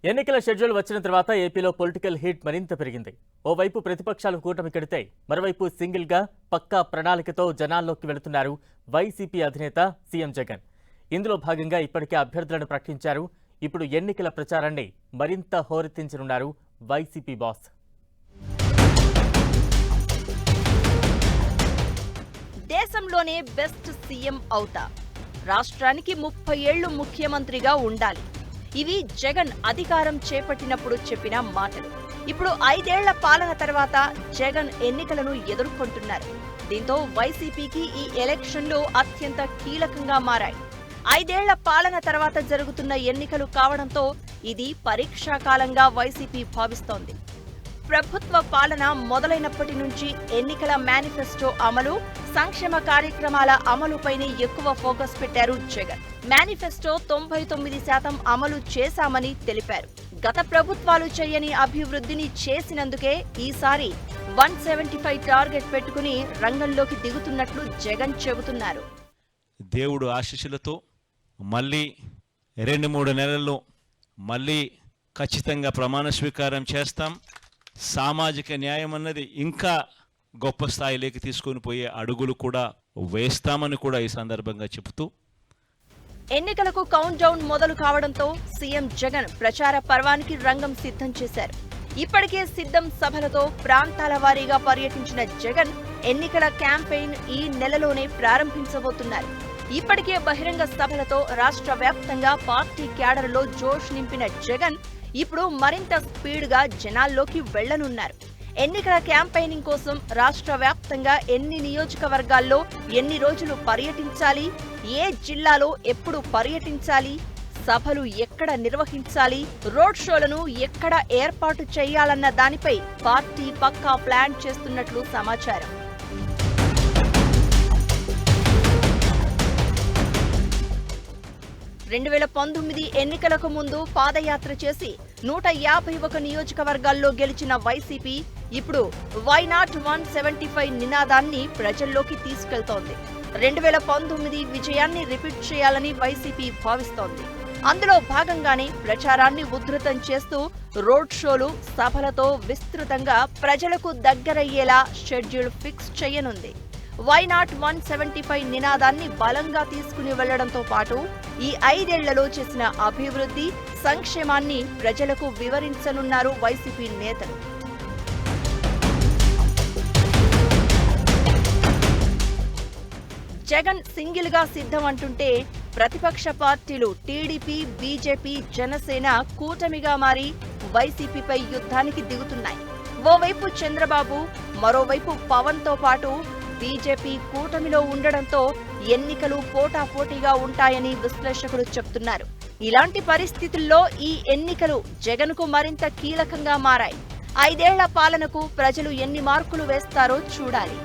ఎన్నికల షెడ్యూల్ వచ్చిన తర్వాత ఏపీలో పొలిటికల్ హీట్ మరింత పెరిగింది. ఓవైపు ప్రతిపక్షాలు కూటమి కడితే మరోవైపు సింగిల్ గా పక్కా ప్రణాళికతో జనాల్లోకి వెళుతున్నారు వైసీపీ అధినేత సీఎం జగన్. ఇందులో భాగంగా ఇప్పటికే అభ్యర్థులను ప్రకటించారు. ఇప్పుడు ఎన్నికల ప్రచారాన్ని మరింత హోరెత్తించనున్నారు వైసీపీ బాస్. దేశంలోనే బెస్ట్ సీఎం అవుతా, రాష్ట్రానికి 30 ఏళ్లు ముఖ్యమంత్రిగా ఉండాలి. ఇవి జగన్ అధికారం చేపట్టినప్పుడు చెప్పిన మాటలు. ఇప్పుడు 5 ఏళ్ల పాలన తర్వాత జగన్ ఎన్నికలను ఎదుర్కొంటున్నారు. దీంతో వైసీపీకి ఈ ఎలక్షన్లు అత్యంత కీలకంగా మారాయి. 5 ఏళ్ల పాలన తర్వాత జరుగుతున్న ఎన్నికలు కావడంతో ఇది పరీక్షాకాలంగా వైసీపీ భావిస్తోంది. ప్రభుత్వ పాలన మొదలైనప్పటి నుంచి ఎన్నికల మేనిఫెస్టో అమలు, సంక్షేమ కార్యక్రమాల అమలుపైనే ఎక్కువ ఫోకస్ పెట్టారు జగన్. మేనిఫెస్టో 99% అమలు చేశామని తెలిపారు. గత ప్రభుత్వాలు చేయని అభివృద్ధిని చేసినందుకే ఈసారి 175 టార్గెట్ పెట్టుకుని రంగంలోకి దిగుతున్నట్లు జగన్ చెబుతున్నారు. దేవుడు ఆశీస్సులతో మళ్ళీ 2-3 నెలల్లో మళ్ళీ ఖచ్చితంగా ప్రమాణ స్వీకారం చేస్తాం. సామాజిక న్యాయం అన్నది ఇంకా గొప్ప స్థాయిలోకి తీసుకొని పోయే అడుగులు కూడా వేస్తామని కూడా ఈ సందర్భంగా చెబుతూ, ఎన్నికలకు కౌంట్ డౌన్ మొదలు కావడంతో సీఎం జగన్ ప్రచార పర్వానికి రంగం సిద్ధం చేశారు. ఇప్పటికే సిద్ధం సభలతో ప్రాంతాల వారీగా పర్యటించిన జగన్ ఎన్నికల క్యాంపెయిన్ ఈ నెలలోనే ప్రారంభించబోతున్నారు. ఇప్పటికే బహిరంగ సభలతో రాష్ట్ర వ్యాప్తంగా పార్టీ క్యాడర్లో జోష్ నింపిన జగన్ ఇప్పుడు మరింత స్పీడ్గా జనాల్లోకి వెళ్లనున్నారు. ఎన్నికల క్యాంపెయినింగ్ కోసం రాష్ట్ర వ్యాప్తంగా ఎన్ని నియోజకవర్గాల్లో ఎన్ని రోజులు పర్యటించాలి, ఏ జిల్లాలో ఎప్పుడు పర్యటించాలి, సభలు ఎక్కడ నిర్వహించాలి, రోడ్ షోలను ఎక్కడ ఏర్పాటు చేయాలన్న దానిపై పార్టీ పక్కా ప్లాన్ చేస్తున్నట్లు సమాచారం. రెండు 2019 ఎన్నికలకు ముందు పాదయాత్ర చేసి 151 నియోజకవర్గాల్లో గెలిచిన వైసీపీ ఇప్పుడు వై నాట్ 175 నినాదాన్ని ప్రజల్లోకి తీసుకెళ్తోంది. 2019 విజయాన్ని రిపీట్ చేయాలని వైసీపీ భావిస్తోంది. అందులో భాగంగానే ప్రచారాన్ని ఉధృతం చేస్తూ రోడ్ షోలు, సభలతో విస్తృతంగా ప్రజలకు దగ్గరయ్యేలా షెడ్యూల్ ఫిక్స్ చేయనుంది. వై నాట్ 175 నినాదాన్ని బలంగా తీసుకుని వెళ్లడంతో పాటు ఈ 5 ఏళ్లలో చేసిన అభివృద్ధి, సంక్షేమాన్ని ప్రజలకు వివరించనున్నారు వైసీపీ నేతలు. జగన్ సింగిల్ గా సిద్ధం అంటుంటే ప్రతిపక్ష పార్టీలు టీడీపీ, బీజేపీ, జనసేన కూటమిగా మారి వైసీపీపై యుద్ధానికి దిగుతున్నాయి. ఓవైపు చంద్రబాబు, మరోవైపు పవన్ తో పాటు బీజేపీ కూటమిలో ఉండడంతో ఎన్నికలు పోటాపోటీగా ఉంటాయని విశ్లేషకులు చెప్తున్నారు. ఇలాంటి పరిస్థితుల్లో ఈ ఎన్నికలు జగన్కు మరింత కీలకంగా మారాయి. 5 ఏళ్ల పాలనకు ప్రజలు ఎన్ని మార్కులు వేస్తారో చూడాలి.